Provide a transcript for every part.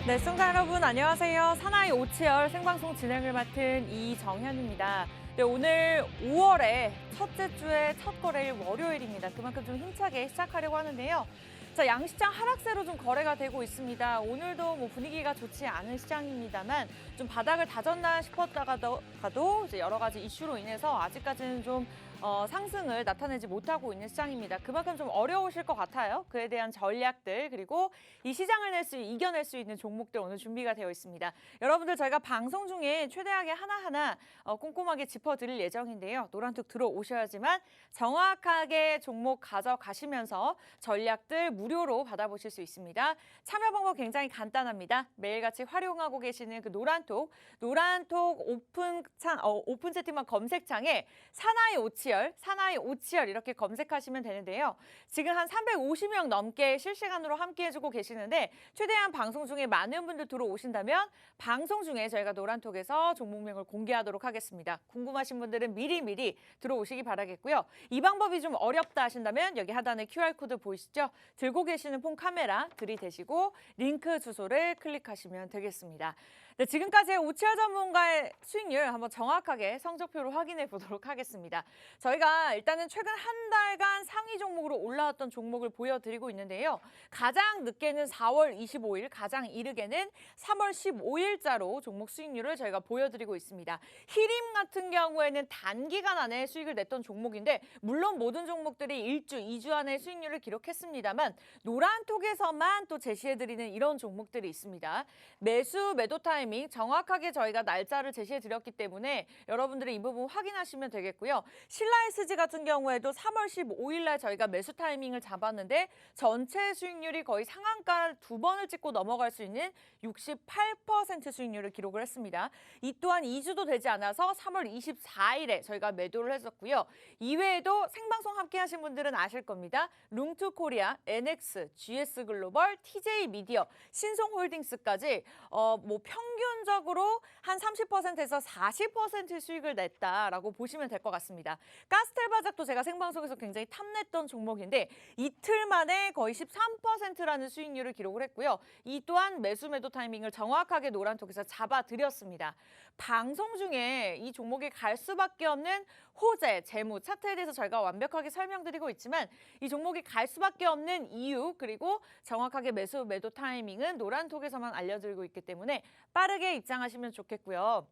네, 시청자 여러분 안녕하세요. 사나이 오치열 생방송 진행을 맡은 이정현입니다. 네, 오늘 5월의 첫째 주의 첫 거래일 월요일입니다. 그만큼 좀 힘차게 시작하려고 하는데요. 자, 양시장 하락세로 좀 거래가 되고 있습니다. 오늘도 분위기가 좋지 않은 시장입니다만 좀 바닥을 다졌나 싶었다가도 이제 여러 가지 이슈로 인해서 아직까지는 좀 상승을 나타내지 못하고 있는 시장입니다. 그만큼 좀 어려우실 것 같아요. 그에 대한 전략들 그리고 이 시장을 이겨낼 수 있는 종목들 오늘 준비가 되어 있습니다. 여러분들 저희가 방송 중에 최대하게 하나하나 꼼꼼하게 짚어드릴 예정인데요. 노란톡 들어오셔야지만 정확하게 종목 가져가시면서 전략들 무료로 받아보실 수 있습니다. 참여 방법 굉장히 간단합니다. 매일같이 활용하고 계시는 그 노란톡 오픈 채팅방 검색창에 사나이 오치열 이렇게 검색하시면 되는데요. 지금 한 350명 넘게 실시간으로 함께해주고 계시는데 최대한 방송 중에 많은 분들 들어오신다면 방송 중에 저희가 노란톡에서 종목명을 공개하도록 하겠습니다. 궁금하신 분들은 미리 들어오시기 바라겠고요. 이 방법이 좀 어렵다 하신다면 여기 하단에 QR코드 보이시죠? 들고 계시는 폰 카메라 들이대시고 링크 주소를 클릭하시면 되겠습니다. 네, 지금까지의 오치열 전문가의 수익률 한번 정확하게 성적표로 확인해 보도록 하겠습니다. 저희가 일단은 최근 한 달간 상위 종목으로 올라왔던 종목을 보여드리고 있는데요. 가장 늦게는 4월 25일, 가장 이르게는 3월 15일자로 종목 수익률을 저희가 보여드리고 있습니다. 히림 같은 경우에는 단기간 안에 수익을 냈던 종목인데 물론 모든 종목들이 1주, 2주 안에 수익률을 기록했습니다만 노란톡에서만 또 제시해드리는 이런 종목들이 있습니다. 매도 타임 정확하게 저희가 날짜를 제시해 드렸기 때문에 여러분들이 이 부분 확인하시면 되겠고요. 신라SG 같은 경우에도 3월 15일 날 저희가 매수 타이밍을 잡았는데 전체 수익률이 거의 상한가 2번을 찍고 넘어갈 수 있는 68% 수익률을 기록을 했습니다. 이 또한 2주도 되지 않아서 3월 24일에 저희가 매도를 했었고요. 이외에도 생방송 함께 하신 분들은 아실 겁니다. 룽투코리아, NX, GS글로벌, TJ미디어, 신송홀딩스까지 평균적으로 한 30%에서 40% 수익을 냈다라고 보시면 될 것 같습니다. 가스텔바작도 제가 생방송에서 굉장히 탐냈던 종목인데 이틀 만에 거의 13%라는 수익률을 기록을 했고요. 이 또한 매도 타이밍을 정확하게 노란톡에서 잡아드렸습니다. 방송 중에 이 종목이 갈 수밖에 없는 호재, 재무, 차트에 대해서 저희가 완벽하게 설명드리고 있지만 이 종목이 갈 수밖에 없는 이유 그리고 정확하게 매도 타이밍은 노란톡에서만 알려드리고 있기 때문에 빠르게 입장하시면 좋겠고요.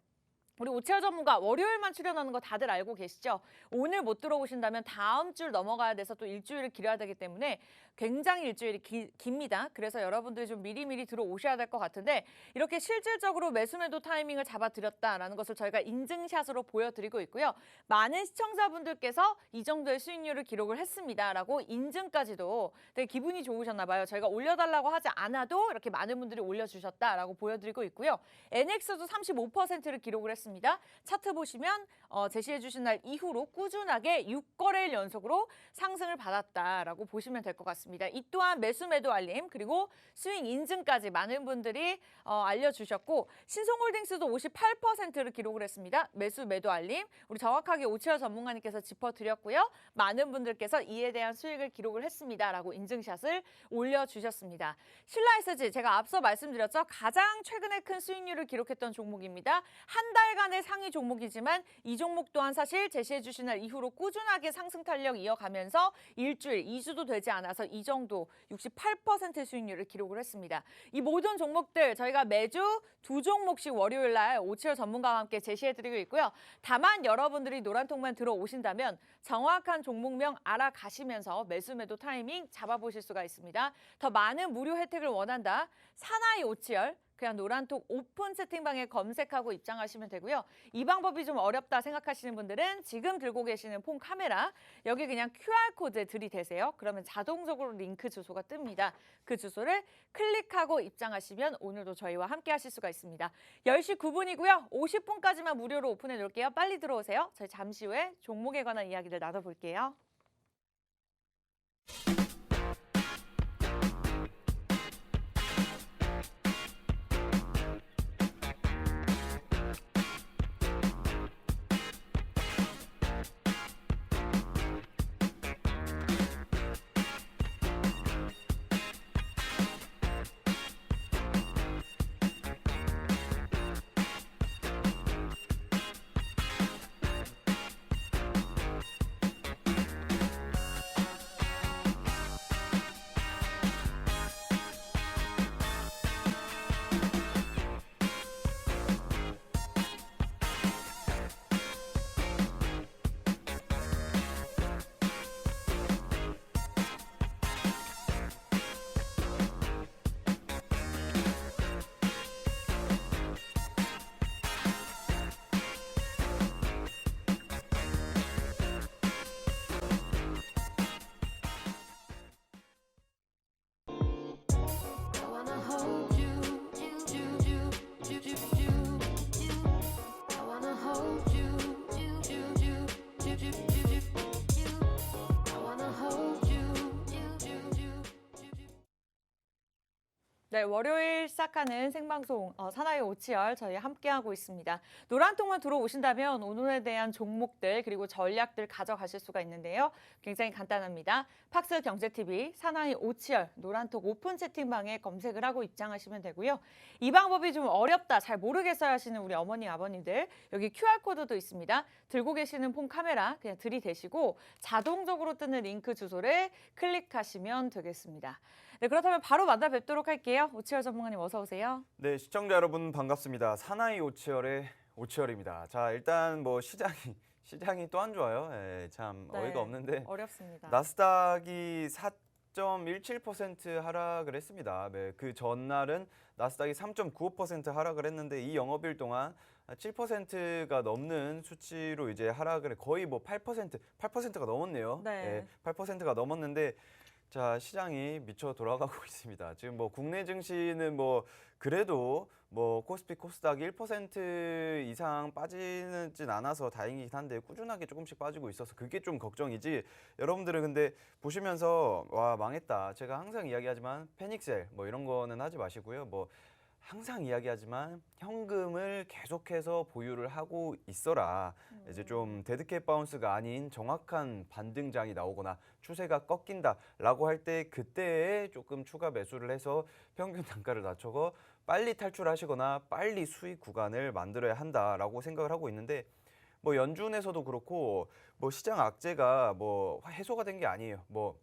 우리 오치열 전문가 월요일만 출연하는 거 다들 알고 계시죠? 오늘 못 들어오신다면 다음 주 넘어가야 돼서 또 일주일을 기려야 되기 때문에 굉장히 일주일이 깁니다. 그래서 여러분들이 좀 미리 들어오셔야 될 것 같은데 이렇게 실질적으로 매도 타이밍을 잡아드렸다라는 것을 저희가 인증샷으로 보여드리고 있고요. 많은 시청자분들께서 이 정도의 수익률을 기록을 했습니다라고 인증까지도 되게 기분이 좋으셨나 봐요. 저희가 올려달라고 하지 않아도 이렇게 많은 분들이 올려주셨다라고 보여드리고 있고요. NX도 35%를 기록을 했습니다. 차트 보시면 제시해 주신 날 이후로 꾸준하게 6거래일 연속으로 상승을 받았다라고 보시면 될 것 같습니다. 이 또한 매도 알림 그리고 수익 인증까지 많은 분들이 알려주셨고 신송홀딩스도 58%를 기록을 했습니다. 매도 알림 우리 정확하게 오치열 전문가님께서 짚어드렸고요. 많은 분들께서 이에 대한 수익을 기록을 했습니다라고 인증샷을 올려주셨습니다. 신라SG 제가 앞서 말씀드렸죠. 가장 최근에 큰 수익률을 기록했던 종목입니다. 한 달간의 상위 종목이지만 이 종목 또한 사실 제시해 주신 날 이후로 꾸준하게 상승 탄력 이어가면서 일주일, 2주도 되지 않아서 이 정도 68% 수익률을 기록을 했습니다. 이 모든 종목들 저희가 매주 2종목씩 월요일 날 오치열 전문가와 함께 제시해드리고 있고요. 다만 여러분들이 노란통만 들어오신다면 정확한 종목명 알아가시면서 매도 타이밍 잡아보실 수가 있습니다. 더 많은 무료 혜택을 원한다. 사나이 오치열 그냥 노란톡 오픈 채팅방에 검색하고 입장하시면 되고요. 이 방법이 좀 어렵다 생각하시는 분들은 지금 들고 계시는 폰 카메라 여기 그냥 QR코드 들이대세요. 그러면 자동적으로 링크 주소가 뜹니다. 그 주소를 클릭하고 입장하시면 오늘도 저희와 함께 하실 수가 있습니다. 10시 9분이고요. 50분까지만 무료로 오픈해 놓을게요. 빨리 들어오세요. 저희 잠시 후에 종목에 관한 이야기를 나눠볼게요. 네, 월요일 시작하는 생방송 사나이 오치열 저희 함께하고 있습니다. 노란통만 들어오신다면 오늘에 대한 종목들 그리고 전략들 가져가실 수가 있는데요. 굉장히 간단합니다. 팍스 경제TV 사나이 오치열 노란톡 오픈 채팅방에 검색을 하고 입장하시면 되고요. 이 방법이 좀 어렵다, 잘 모르겠어요 하시는 우리 어머니, 아버님들 여기 QR코드도 있습니다. 들고 계시는 폰 카메라 그냥 들이대시고 자동적으로 뜨는 링크 주소를 클릭하시면 되겠습니다. 네, 그렇다면 바로 만나 뵙도록 할게요. 오치열 전문가님 어서 오세요. 네, 시청자 여러분 반갑습니다. 사나이 오치열의 오치열입니다. 자, 일단 뭐 시장이 또 안 좋아요. 예, 참 네, 어이가 없는데 어렵습니다. 나스닥이 4.17% 하락을 했습니다. 네, 그 전날은 나스닥이 3.95% 하락을 했는데 이 영업일 동안 7%가 넘는 수치로 이제 하락을 거의 뭐 8%가 넘었네요. 네. 예, 8%가 넘었는데 자, 시장이 미쳐 돌아가고 있습니다. 지금 뭐 국내 증시는 뭐 그래도 뭐 코스피 코스닥 1% 이상 빠지진 않아서 다행이긴 한데 꾸준하게 조금씩 빠지고 있어서 그게 좀 걱정이지. 여러분들은 근데 보시면서 와 망했다. 제가 항상 이야기하지만 패닉셀 뭐 이런 거는 하지 마시고요. 뭐 항상 이야기하지만 현금을 계속해서 보유를 하고 있어라. 이제 좀 데드캣 바운스가 아닌 정확한 반등장이 나오거나 추세가 꺾인다라고 할 때 그때에 조금 추가 매수를 해서 평균 단가를 낮춰서 빨리 탈출하시거나 빨리 수익 구간을 만들어야 한다라고 생각을 하고 있는데 뭐 연준에서도 그렇고 뭐 시장 악재가 뭐 해소가 된 게 아니에요. 뭐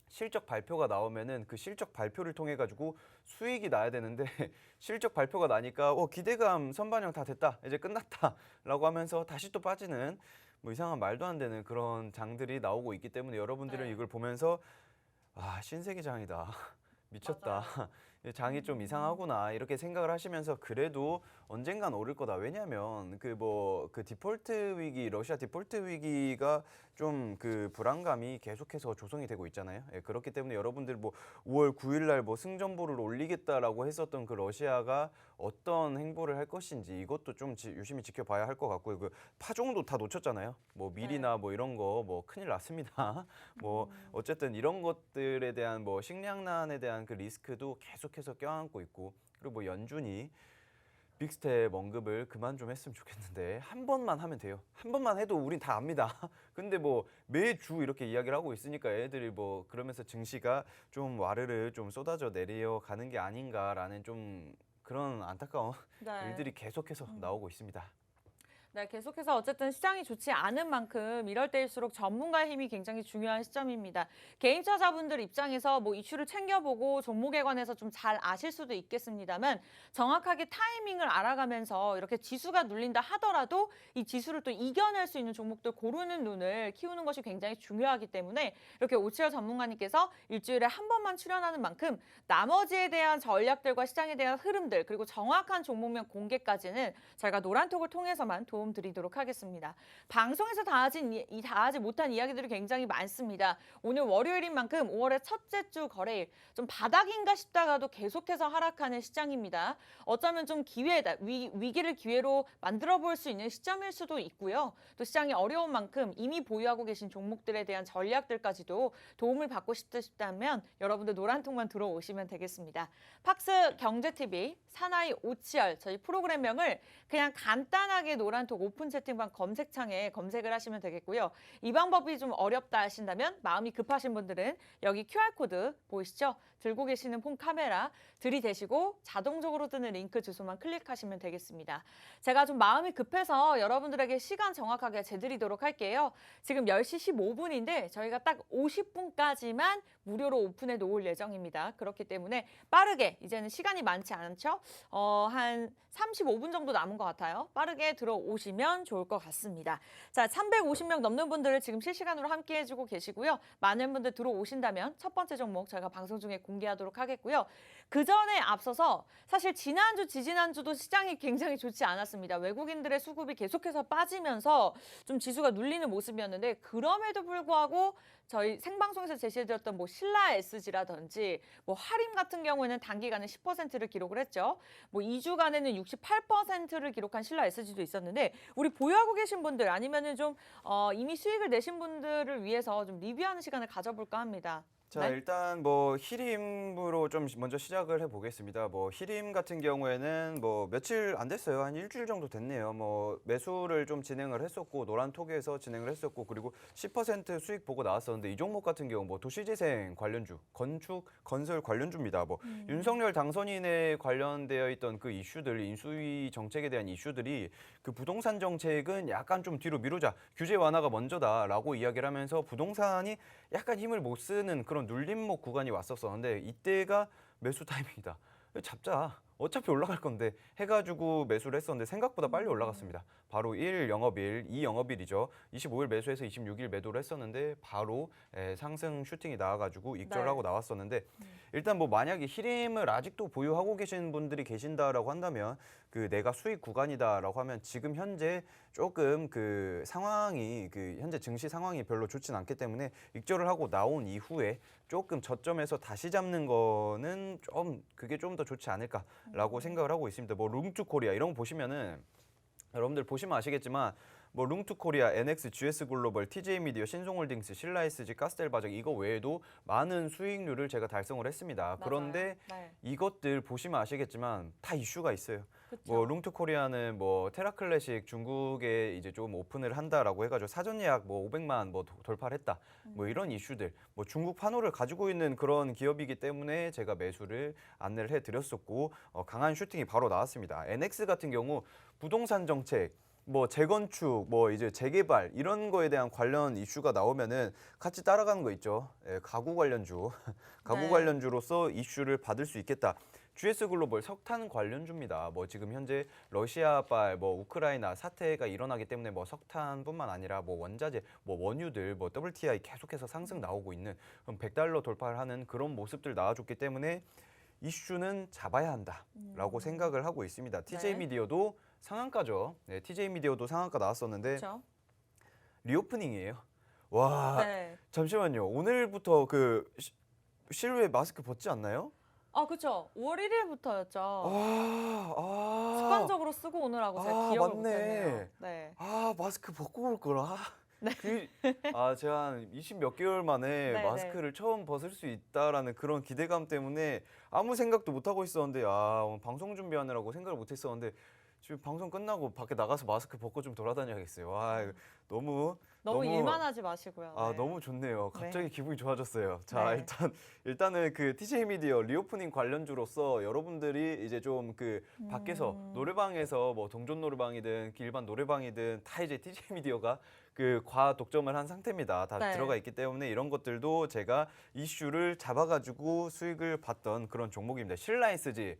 실적 발표가 나오면은 그 실적 발표를 통해 가지고 수익이 나야 되는데 실적 발표가 나니까 기대감 선반영 다 됐다 이제 끝났다라고 하면서 다시 또 빠지는 뭐 이상한 말도 안 되는 그런 장들이 나오고 있기 때문에 여러분들은 네. 이걸 보면서 아 신세계 장이다 미쳤다 장이 좀 이상하구나 이렇게 생각을 하시면서 그래도 언젠간 오를 거다. 왜냐하면 그 디폴트 위기 러시아 디폴트 위기가 좀 그 불안감이 계속해서 조성이 되고 있잖아요. 예, 그렇기 때문에 여러분들 뭐 5월 9일 날 뭐 승전보를 올리겠다라고 했었던 그 러시아가 어떤 행보를 할 것인지 이것도 좀 유심히 지켜봐야 할 것 같고요. 그 파종도 다 놓쳤잖아요. 뭐 밀이나 뭐 이런 거 뭐 큰일 났습니다. 뭐 어쨌든 이런 것들에 대한 뭐 식량난에 대한 그 리스크도 계속해서 껴안고 있고 그리고 뭐 연준이 빅스텝 언급을 그만 좀 했으면 좋겠는데 한 번만 하면 돼요. 한 번만 해도 우린 다 압니다. 근데 뭐 매주 이렇게 이야기를 하고 있으니까 애들이 뭐 그러면서 증시가 좀 와르르 좀 쏟아져 내려가는 게 아닌가라는 좀 그런 안타까운 네. 일들이 계속해서 나오고 있습니다. 네, 계속해서 어쨌든 시장이 좋지 않은 만큼 이럴 때일수록 전문가의 힘이 굉장히 중요한 시점입니다. 개인 투자자분들 입장에서 뭐 이슈를 챙겨보고 종목에 관해서 좀 잘 아실 수도 있겠습니다만 정확하게 타이밍을 알아가면서 이렇게 지수가 눌린다 하더라도 이 지수를 또 이겨낼 수 있는 종목들 고르는 눈을 키우는 것이 굉장히 중요하기 때문에 이렇게 오치열 전문가님께서 일주일에 한 번만 출연하는 만큼 나머지에 대한 전략들과 시장에 대한 흐름들 그리고 정확한 종목명 공개까지는 저희가 노란톡을 통해서만 도움 드리도록 하겠습니다. 방송에서 다 하지 못한 이야기들이 굉장히 많습니다. 오늘 월요일인 만큼 5월의 첫째 주 거래일 좀 바닥인가 싶다가도 계속해서 하락하는 시장입니다. 어쩌면 좀 기회다, 위기를 기회로 만들어 볼 수 있는 시점일 수도 있고요. 또 시장이 어려운 만큼 이미 보유하고 계신 종목들에 대한 전략들까지도 도움을 받고 싶다면 여러분들 노란통만 들어오시면 되겠습니다. 팍스 경제TV 사나이 오치열 저희 프로그램명을 그냥 간단하게 노란톡 오픈 채팅방 검색창에 검색을 하시면 되겠고요. 이 방법이 좀 어렵다 하신다면 마음이 급하신 분들은 여기 QR코드 보이시죠? 들고 계시는 폰 카메라 들이대시고 자동적으로 뜨는 링크 주소만 클릭하시면 되겠습니다. 제가 좀 마음이 급해서 여러분들에게 시간 정확하게 재드리도록 할게요. 지금 10시 15분인데 저희가 딱 50분까지만 무료로 오픈해 놓을 예정입니다. 그렇기 때문에 빠르게 이제는 시간이 많지 않죠? 한 35분 정도 남은 것 같아요. 빠르게 들어오시면 좋을 것 같습니다. 자, 350명 넘는 분들을 지금 실시간으로 함께 해주고 계시고요. 많은 분들 들어오신다면 첫 번째 종목 저희가 방송 중에 공개하도록 하겠고요. 그 전에 앞서서 사실 지난주, 지지난주도 시장이 굉장히 좋지 않았습니다. 외국인들의 수급이 계속해서 빠지면서 좀 지수가 눌리는 모습이었는데 그럼에도 불구하고 저희 생방송에서 제시해드렸던 뭐 신라 SG라든지 뭐 하림 같은 경우에는 단기간에 10%를 기록을 했죠. 뭐 2주간에는 68%를 기록한 신라 SG도 있었는데 우리 보유하고 계신 분들 아니면은 좀 이미 수익을 내신 분들을 위해서 좀 리뷰하는 시간을 가져볼까 합니다. 자, 네. 일단 뭐 히림으로 좀 먼저 시작을 해보겠습니다. 뭐 히림 같은 경우에는 뭐 며칠 안 됐어요. 한 일주일 정도 됐네요. 뭐 매수를 좀 진행을 했었고 노란톡에서 진행을 했었고 그리고 10% 수익 보고 나왔었는데 이 종목 같은 경우 뭐 도시재생 관련주, 건축, 건설 관련주입니다. 뭐 윤석열 당선인에 관련되어 있던 그 이슈들, 인수위 정책에 대한 이슈들이 그 부동산 정책은 약간 좀 뒤로 미루자, 규제 완화가 먼저다라고 이야기를 하면서 부동산이 약간 힘을 못 쓰는 그런 눌림목 구간이 왔었었는데 이때가 매수 타이밍이다. 잡자. 어차피 올라갈 건데 해가지고 매수를 했었는데 생각보다 빨리 올라갔습니다. 바로 1 영업일, 2 영업일이죠. 25일 매수해서 26일 매도를 했었는데 바로 상승 슈팅이 나와가지고 익절을 하고 나왔었는데 일단 뭐 만약에 히림을 아직도 보유하고 계신 분들이 계신다라고 한다면 그 내가 수익 구간이다라고 하면 지금 현재 조금 그 상황이 그 현재 증시 상황이 별로 좋진 않기 때문에 익절을 하고 나온 이후에 조금 저점에서 다시 잡는 거는 좀 그게 좀 더 좋지 않을까라고 생각을 하고 있습니다. 뭐 룸투코리아 이런 거 보시면은 여러분들 보시면 아시겠지만 뭐 룸투코리아, NX, GS 글로벌, TJ 미디어, 신송홀딩스, 신라이스지, 가스텔바적 이거 외에도 많은 수익률을 제가 달성을 했습니다. 맞아요. 그런데 네. 이것들 보시면 아시겠지만 다 이슈가 있어요. 그쵸. 뭐 룸투코리아는 뭐 테라클래식 중국에 이제 좀 오픈을 한다라고 해가지고 사전 예약 뭐 500만 뭐 돌파를 했다. 뭐 이런 이슈들, 뭐 중국 판호를 가지고 있는 그런 기업이기 때문에 제가 매수를 안내를 해드렸었고 강한 슈팅이 바로 나왔습니다. NX 같은 경우 부동산 정책, 뭐 재건축, 뭐 이제 재개발 이런 거에 대한 관련 이슈가 나오면은 같이 따라가는 거 있죠. 가구 관련주, 가구 네. 관련주로서 이슈를 받을 수 있겠다. GS 글로벌 석탄 관련주입니다. 뭐 지금 현재 러시아발 뭐 우크라이나 사태가 일어나기 때문에 뭐 석탄뿐만 아니라 뭐 원자재, 뭐 원유들, 뭐 WTI 계속해서 상승 나오고 있는 $100 돌파를 하는 그런 모습들 나와줬기 때문에 이슈는 잡아야 한다라고 생각을 하고 있습니다. TJ 네. 미디어도 상한가죠. 네, TJ 미디어도 상한가 나왔었는데 그렇죠. 리오프닝이에요. 와, 네. 잠시만요. 오늘부터 그 실외 마스크 벗지 않나요? 아, 그렇죠. 5월 1일부터였죠. 습관적으로 쓰고 오느라고 제가 기억을 맞네. 못했네요. 네. 마스크 벗고 올 거라. 네. 제가 한 20 몇 개월 만에 네, 마스크를 처음 벗을 수 있다라는 그런 기대감 때문에 아무 생각도 못 하고 있었는데 오늘 방송 준비하느라고 생각을 못 했었는데 지금 방송 끝나고 밖에 나가서 마스크 벗고 좀 돌아다녀야겠어요. 이거 너무 일만 하지 마시고요. 네. 너무 좋네요. 갑자기 기분이 좋아졌어요. 자, 네. 일단은 그 TJ 미디어 리오프닝 관련주로서 여러분들이 이제 좀 그 밖에서 노래방에서 뭐 동전 노래방이든 일반 노래방이든 다 이제 TJ 미디어가 그 과독점을 한 상태입니다. 다 네. 들어가 있기 때문에 이런 것들도 제가 이슈를 잡아가지고 수익을 봤던 그런 종목입니다. 신라이스지.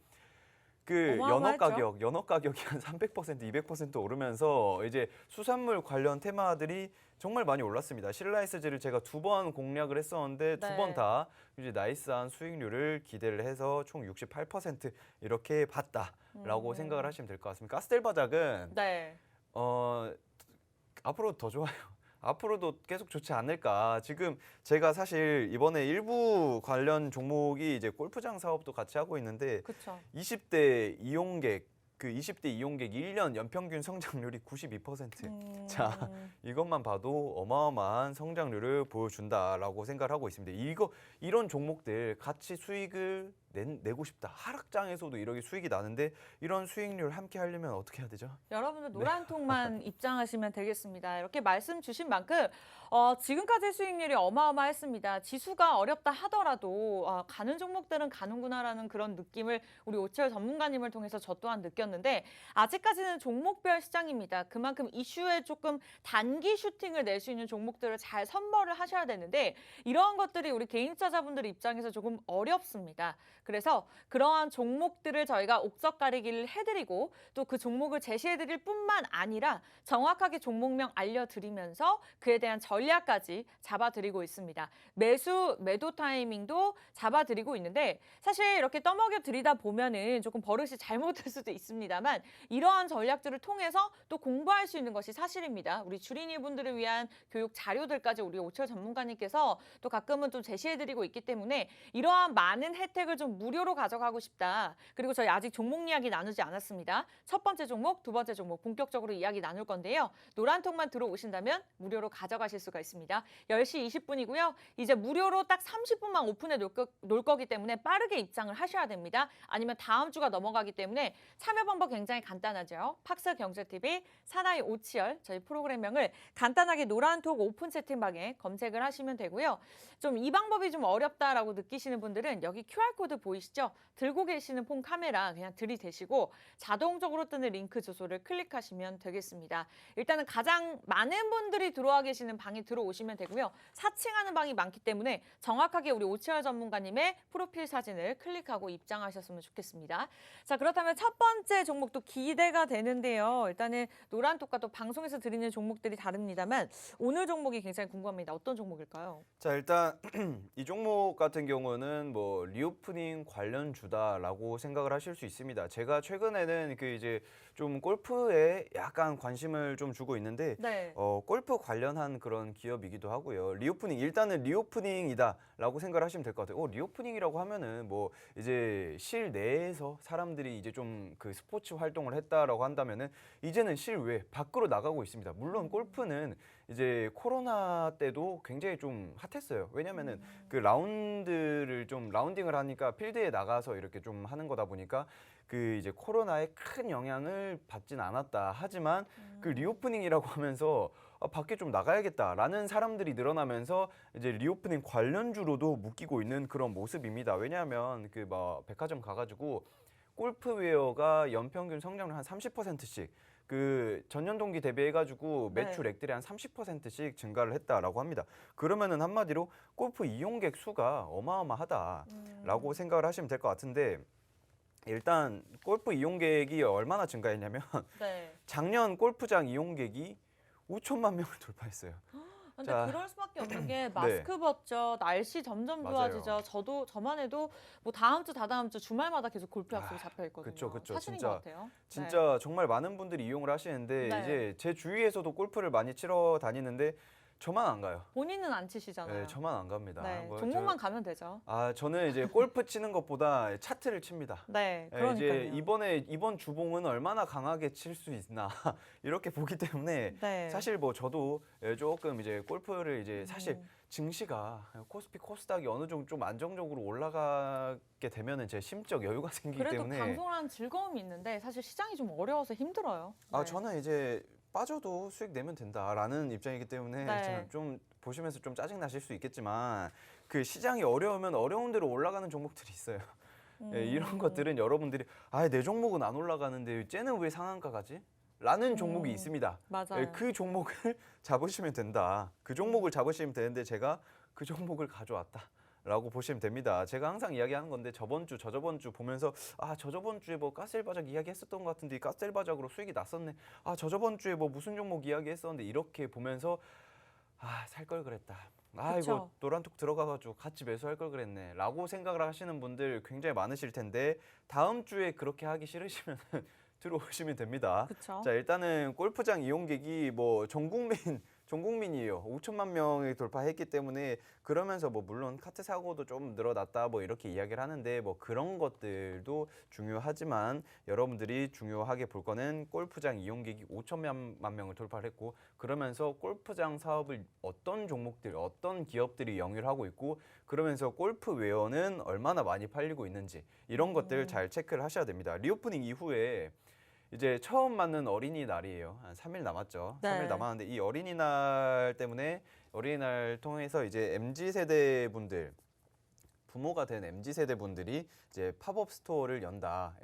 그 어마어마했죠? 연어 가격이 한 300%, 200% 오르면서 이제 수산물 관련 테마들이 정말 많이 올랐습니다. 신라이스지를 제가 2번 공략을 했었는데 네. 2번 다 이제 나이스한 수익률을 기대를 해서 총 68% 이렇게 봤다라고 생각을 하시면 될 것 같습니다. 가스텔바작은 네. 앞으로 더 좋아요. 앞으로도 계속 좋지 않을까. 지금 제가 사실 이번에 일부 관련 종목이 이제 골프장 사업도 같이 하고 있는데 그렇죠. 20대 이용객 1년 연평균 성장률이 92%. 자, 이것만 봐도 어마어마한 성장률을 보여준다라고 생각을 하고 있습니다. 이런 종목들 같이 수익을 내고 싶다. 하락장에서도 이렇게 수익이 나는데 이런 수익률 함께 하려면 어떻게 해야 되죠? 여러분들 노란 통만 입장하시면 되겠습니다. 이렇게 말씀 주신 만큼 지금까지의 수익률이 어마어마했습니다. 지수가 어렵다 하더라도 가는 종목들은 가는구나라는 그런 느낌을 우리 오치열 전문가님을 통해서 저 또한 느꼈는데 아직까지는 종목별 시장입니다. 그만큼 이슈에 조금 단기 슈팅을 낼 수 있는 종목들을 잘 선별을 하셔야 되는데 이러한 것들이 우리 개인 투자자분들 입장에서 조금 어렵습니다. 그래서 그러한 종목들을 저희가 옥석 가리기를 해드리고 또 그 종목을 제시해드릴 뿐만 아니라 정확하게 종목명 알려드리면서 그에 대한 전략까지 잡아드리고 있습니다. 매도 타이밍도 잡아드리고 있는데 사실 이렇게 떠먹여 드리다 보면은 조금 버릇이 잘못될 수도 있습니다. 있습니다만 이러한 전략들을 통해서 또 공부할 수 있는 것이 사실입니다. 우리 주린이 분들을 위한 교육 자료들까지 우리 오철 전문가님께서 또 가끔은 좀 제시해드리고 있기 때문에 이러한 많은 혜택을 좀 무료로 가져가고 싶다. 그리고 저희 아직 종목 이야기 나누지 않았습니다. 첫 번째 종목, 두 번째 종목 본격적으로 이야기 나눌 건데요. 노란통만 들어오신다면 무료로 가져가실 수가 있습니다. 10시 20분이고요. 이제 무료로 딱 30분만 오픈해 놓을 거기 때문에 빠르게 입장을 하셔야 됩니다. 아니면 다음 주가 넘어가기 때문에 참여 방법 굉장히 간단하죠. 팍스경제TV 사나이 오치열 저희 프로그램명을 간단하게 노란톡 오픈 채팅방에 검색을 하시면 되고요. 좀 이 방법이 좀 어렵다라고 느끼시는 분들은 여기 QR코드 보이시죠? 들고 계시는 폰 카메라 그냥 들이대시고 자동적으로 뜨는 링크 주소를 클릭하시면 되겠습니다. 일단은 가장 많은 분들이 들어와 계시는 방에 들어오시면 되고요. 사칭하는 방이 많기 때문에 정확하게 우리 오치열 전문가님의 프로필 사진을 클릭하고 입장하셨으면 좋겠습니다. 자, 그렇다면 첫 번째 종목도 기대가 되는데요. 일단은 노란톡과 또 방송에서 드리는 종목들이 다릅니다만 오늘 종목이 굉장히 궁금합니다. 어떤 종목일까요? 자, 일단 이 종목 같은 경우는 뭐 리오프닝 관련주다라고 생각을 하실 수 있습니다. 제가 최근에는 그 이제 좀 골프에 약간 관심을 좀 주고 있는데 네. 골프 관련한 그런 기업이기도 하고요. 리오프닝 일단은 리오프닝이다라고 생각을 하시면 될 것 같아요. 리오프닝이라고 하면은 뭐 이제 실내에서 사람들이 이제 좀 그 스포츠 활동을 했다라고 한다면은 이제는 실외 밖으로 나가고 있습니다. 물론 골프는 이제 코로나 때도 굉장히 좀 핫했어요. 왜냐면은 그 라운딩을 하니까 필드에 나가서 이렇게 좀 하는 거다 보니까 그 이제 코로나에 큰 영향을 받진 않았다. 하지만 그 리오프닝이라고 하면서 밖에 좀 나가야겠다라는 사람들이 늘어나면서 이제 리오프닝 관련주로도 묶이고 있는 그런 모습입니다. 왜냐하면 그 뭐 백화점 가가지고 골프웨어가 연평균 성장률 한 30%씩 그 전년 동기 대비해가지고 네. 매출액들이 한 30%씩 증가를 했다라고 합니다. 그러면은 한마디로 골프 이용객 수가 어마어마하다라고 생각을 하시면 될 것 같은데 일단 골프 이용객이 얼마나 증가했냐면 네. 작년 골프장 이용객이 5천만 명을 돌파했어요. 근데 자, 그럴 수밖에 없는 게 마스크 벗죠. 날씨 점점 맞아요. 좋아지죠. 저만 해도 뭐 다음 주, 다다음 주 주말마다 계속 골프 약속이 잡혀 있거든요. 그쵸. 사실인 진짜, 것 같아요. 진짜 정말 많은 분들이 이용을 하시는데 네. 이제 제 주위에서도 골프를 많이 치러 다니는데 저만 안 가요. 본인은 안 치시잖아요. 네, 저만 안 갑니다. 네, 뭐 종목만 가면 되죠. 저는 이제 골프 치는 것보다 차트를 칩니다. 네, 예, 그러니까요. 이제 이번 주봉은 얼마나 강하게 칠 수 있나 이렇게 보기 때문에 네. 사실 뭐 저도 조금 이제 골프를 이제 사실 증시가 코스피 코스닥이 어느 정도 좀 안정적으로 올라가게 되면은 제 심적 여유가 생기기 그래도 때문에 방송을 하는 즐거움이 있는데 사실 시장이 좀 어려워서 힘들어요. 네. 저는 이제 빠져도 수익 내면 된다라는 입장이기 때문에 네. 저는 좀 보시면서 좀 짜증 나실 수 있겠지만 그 시장이 어려우면 어려운 대로 올라가는 종목들이 있어요. 예, 이런 것들은 여러분들이 내 종목은 안 올라가는데 쟤는 왜 상한가 가지? 라는 종목이 있습니다. 맞아요. 예, 그 종목을 잡으시면 된다. 그 종목을 잡으시면 되는데 제가 그 종목을 가져왔다. 라고 보시면 됩니다. 제가 항상 이야기하는 건데 저번 주, 저저번 주 보면서 저저번 주에 뭐 가스엘바작 이야기했었던 것 같은데 가스엘바작으로 수익이 났었네. 저저번 주에 뭐 무슨 종목 이야기했었는데 이렇게 보면서 살 걸 그랬다. 이거 그쵸. 노란톡 들어가가지고 같이 매수할 걸 그랬네. 라고 생각을 하시는 분들 굉장히 많으실 텐데 다음 주에 그렇게 하기 싫으시면 들어오시면 됩니다. 그쵸. 자, 일단은 골프장 이용객이 뭐 전국민이에요. 5천만 명이 돌파했기 때문에 그러면서 뭐 물론 카트 사고도 좀 늘어났다 뭐 이렇게 이야기를 하는데 뭐 그런 것들도 중요하지만 여러분들이 중요하게 볼 거는 골프장 이용객이 5천만 명을 돌파를 했고 그러면서 골프장 사업을 어떤 종목들, 어떤 기업들이 영위를 하고 있고 그러면서 골프웨어는 얼마나 많이 팔리고 있는지 이런 것들 잘 체크를 하셔야 됩니다. 리오프닝 이후에 이제 처음 맞는 어린이날이에요. 한 3일 남았죠. 네. 3일 남았는데 이 어린이날 때문에 어린이날 통해서 이제 MZ세대 분들 부모가 된 MZ세대 분들이 이제 팝업 스토어를 연다.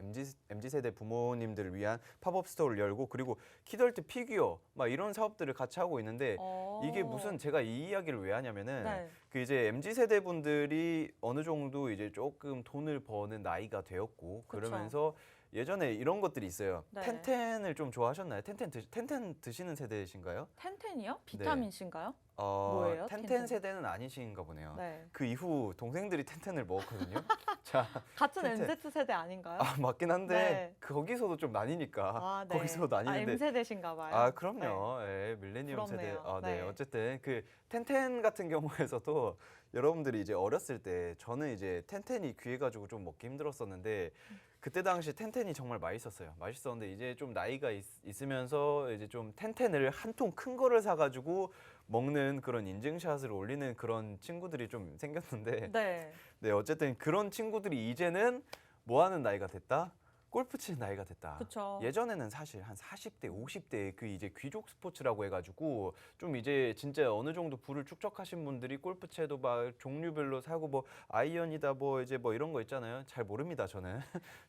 MZ세대 부모님들을 위한 팝업 스토어를 열고 그리고 키덜트 피규어 막 이런 사업들을 같이 하고 있는데 이게 무슨 제가 이 이야기를 왜 하냐면은 네. 그 이제 MZ세대 분들이 어느 정도 이제 조금 돈을 버는 나이가 되었고 그쵸. 그러면서 예전에 이런 것들이 있어요. 네. 텐텐을 좀 좋아하셨나요? 텐텐 드시는 세대이신가요? 텐텐이요? 비타민 C인가요? 뭐예요? 텐텐 세대는 아니신가 보네요. 네. 그 이후 동생들이 텐텐을 먹었거든요. 자, 같은 텐텐. MZ 세대 아닌가요? 맞긴 한데 네. 거기서도 좀 나뉘니까. 아, 네. 거기서도 나뉘는데. M세대신가 봐요. 그럼요. 예, 밀레니엄 세대. 부럽네요. 네. 네. 어쨌든 그 텐텐 같은 경우에서도 여러분들이 이제 어렸을 때 저는 이제 텐텐이 귀해가지고 좀 먹기 힘들었었는데 그때 당시 텐텐이 정말 맛있었어요. 맛있었는데 이제 좀 나이가 있으면서 이제 좀 텐텐을 한 통 큰 거를 사가지고 먹는 그런 인증샷을 올리는 그런 친구들이 좀 생겼는데 네. 네, 어쨌든 그런 친구들이 이제는 뭐 하는 나이가 됐다? 골프 치는 나이가 됐다. 그쵸. 예전에는 사실 한 40대, 50대 그 이제 귀족 스포츠라고 해가지고 좀 이제 진짜 어느 정도 부를 축적하신 분들이 골프채도 막 종류별로 사고 뭐 아이언이다 뭐 이제 뭐 이런 거 있잖아요. 잘 모릅니다 저는.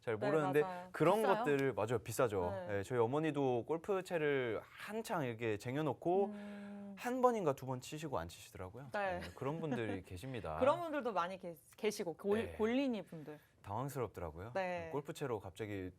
잘 네, 모르는데 맞아요. 그런 비싸요? 것들을 맞아요 비싸죠. 네. 저희 어머니도 골프채를 한창 이렇게 쟁여놓고 한 번인가 두 번 치시고 안 치시더라고요. 네. 그런 분들이 계십니다. 그런 분들도 많이 계시고 네. 골린이 분들. 당황스럽더라고요. 네. 골프채로 갑자기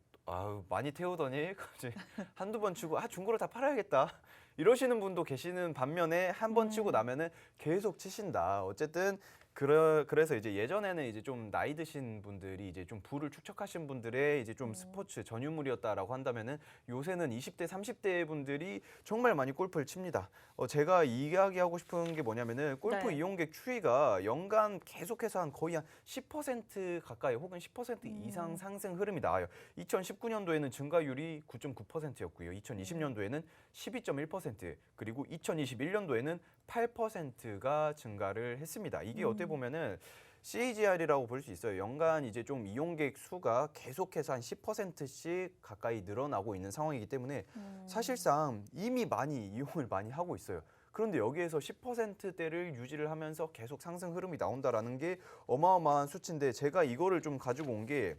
많이 태우더니 갑자기 한두 번 치고 중고로 다 팔아야겠다 이러시는 분도 계시는 반면에 한 번 치고 나면은 계속 치신다. 어쨌든 그래서 이제 예전에는 이제 좀 나이 드신 분들이 이제 좀 부를 축적하신 분들의 이제 좀 스포츠 전유물이었다라고 한다면은 요새는 20대, 30대 분들이 정말 많이 골프를 칩니다. 제가 이야기하고 싶은 게 뭐냐면은 골프 네. 이용객 추이가 연간 계속해서 한 거의 한 10% 가까이 혹은 10% 이상 상승 흐름이 나와요. 2019년도에는 증가율이 9.9%였고요. 2020년도에는 12.1% 그리고 2021년도에는 8%가 증가를 했습니다. 이게 어떻게 보면은 CAGR이라고 볼 수 있어요. 연간 이제 좀 이용객 수가 계속해서 한 10%씩 가까이 늘어나고 있는 상황이기 때문에 사실상 이미 많이 이용을 많이 하고 있어요. 그런데 여기에서 10%대를 유지를 하면서 계속 상승 흐름이 나온다라는 게 어마어마한 수치인데 제가 이거를 좀 가지고 온 게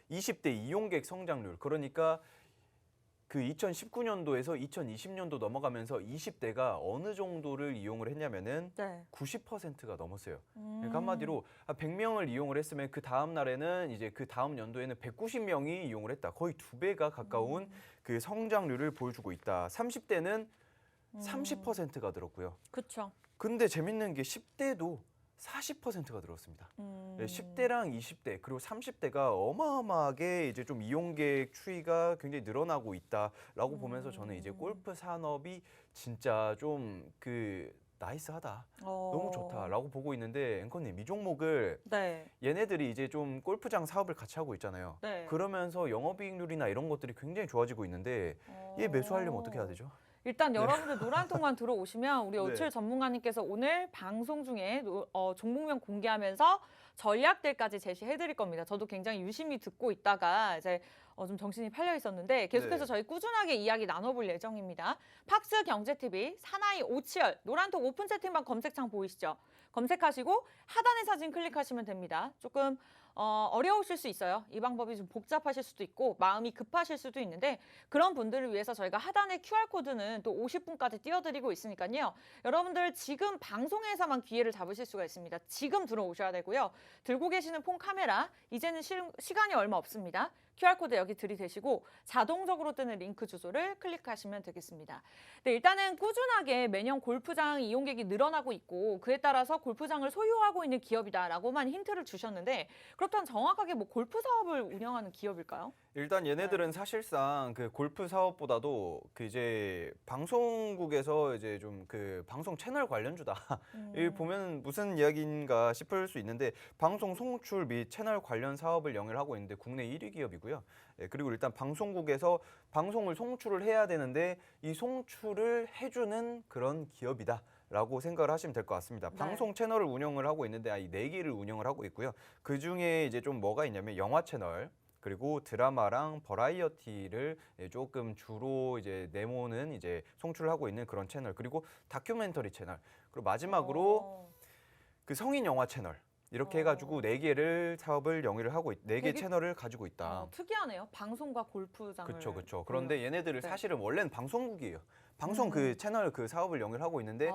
20대 이용객 성장률 그러니까 그 2019년도에서 2020년도 넘어가면서 20대가 어느 정도를 이용을 했냐면은 네. 90%가 넘었어요. 그러니까 한마디로 100명을 이용을 했으면 그 다음 날에는 이제 그 다음 연도에는 190명이 이용을 했다. 거의 2배가 가까운 그 성장률을 보여주고 있다. 30대는 30%가 늘었고요. 그렇죠. 근데 재밌는 게 10대도 40%가 늘었습니다. 10대랑 20대 그리고 30대가 어마어마하게 이제 좀 이용객 추이가 굉장히 늘어나고 있다라고 보면서 저는 이제 골프 산업이 진짜 좀 나이스하다, 너무 좋다라고 보고 있는데 앵커님 이 종목을 네. 얘네들이 이제 좀 골프장 사업을 같이 하고 있잖아요. 네. 그러면서 영업이익률이나 이런 것들이 굉장히 좋아지고 있는데 얘 매수하려면 어떻게 해야 되죠? 일단 여러분들 노란통만 들어오시면 우리 네. 오칠 전문가님께서 오늘 방송 중에 종목명 공개하면서 전략들까지 제시해드릴 겁니다. 저도 굉장히 유심히 듣고 있다가 이제 좀 정신이 팔려 있었는데 계속해서 네. 저희 꾸준하게 이야기 나눠볼 예정입니다. 팍스 경제TV 사나이 오치열 노란통 오픈 채팅방 검색창 보이시죠? 검색하시고 하단의 사진 클릭하시면 됩니다. 조금 어려우실 수 있어요. 이 방법이 좀 복잡하실 수도 있고 마음이 급하실 수도 있는데 그런 분들을 위해서 저희가 하단의 QR코드는 또 50분까지 띄워드리고 있으니까요. 여러분들 지금 방송에서만 기회를 잡으실 수가 있습니다. 지금 들어오셔야 되고요. 들고 계시는 폰 카메라 이제는 시간이 얼마 없습니다. QR코드 여기 들이대시고 자동적으로 뜨는 링크 주소를 클릭하시면 되겠습니다. 네, 일단은 꾸준하게 매년 골프장 이용객이 늘어나고 있고 그에 따라서 골프장을 소유하고 있는 기업이다라고만 힌트를 주셨는데 그렇다면 정확하게 뭐 골프 사업을 운영하는 기업일까요? 일단 얘네들은 사실상 그 골프 사업보다도 그 이제 방송국에서 이제 좀 그 방송 채널 관련주다. 이 보면 무슨 이야기인가 싶을 수 있는데 방송 송출 및 채널 관련 사업을 영위를 하고 있는데 국내 1위 기업이고요. 그리고 일단 방송국에서 방송을 송출을 해야 되는데 이 송출을 해주는 그런 기업이다. 라고 생각을 하시면 될 것 같습니다. 네. 방송 채널을 운영을 하고 있는데 이 4개를 운영을 하고 있고요. 그 중에 이제 좀 뭐가 있냐면 영화 채널, 그리고 드라마랑 버라이어티를 조금 주로 이제 내모는 이제 송출을 하고 있는 그런 채널, 그리고 다큐멘터리 채널, 그리고 마지막으로 그 성인 영화 채널. 이렇게 해가지고 4개를 사업을 영위를 하고 4개 되게 채널을 가지고 있다. 특이하네요. 방송과 골프장을. 그렇죠. 그런데 얘네들을 네. 사실은 원래는 방송국이에요. 방송 그 채널 그 사업을 영위를 하고 있는데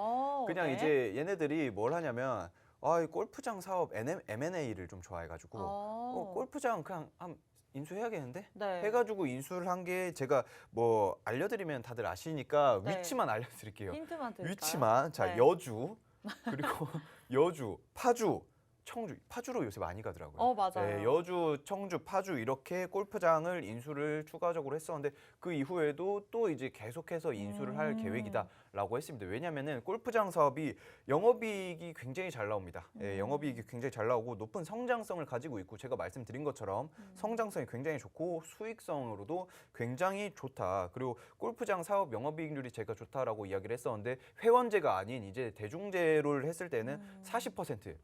그냥 네. 이제 얘네들이 뭘 하냐면 이 골프장 사업 M&A를 좀 좋아해가지고 골프장 그냥 한 인수해야겠는데? 네. 해가지고 인수를 한 게 제가 뭐 알려드리면 다들 아시니까 네. 위치만 알려드릴게요. 힌트만 드릴까요? 위치만. 자, 네. 여주, 그리고 여주, 파주, 청주. 파주로 요새 많이 가더라고요. 맞아요. 네, 여주, 청주, 파주 이렇게 골프장을 인수를 추가적으로 했었는데 그 이후에도 또 이제 계속해서 인수를 할 계획이다라고 했습니다. 왜냐면은 골프장 사업이 영업이익이 굉장히 잘 나옵니다. 예, 영업이익이 굉장히 잘 나오고 높은 성장성을 가지고 있고 제가 말씀드린 것처럼 성장성이 굉장히 좋고 수익성으로도 굉장히 좋다. 그리고 골프장 사업 영업이익률이 제가 좋다라고 이야기를 했었는데 회원제가 아닌 이제 대중제를 했을 때는 40%.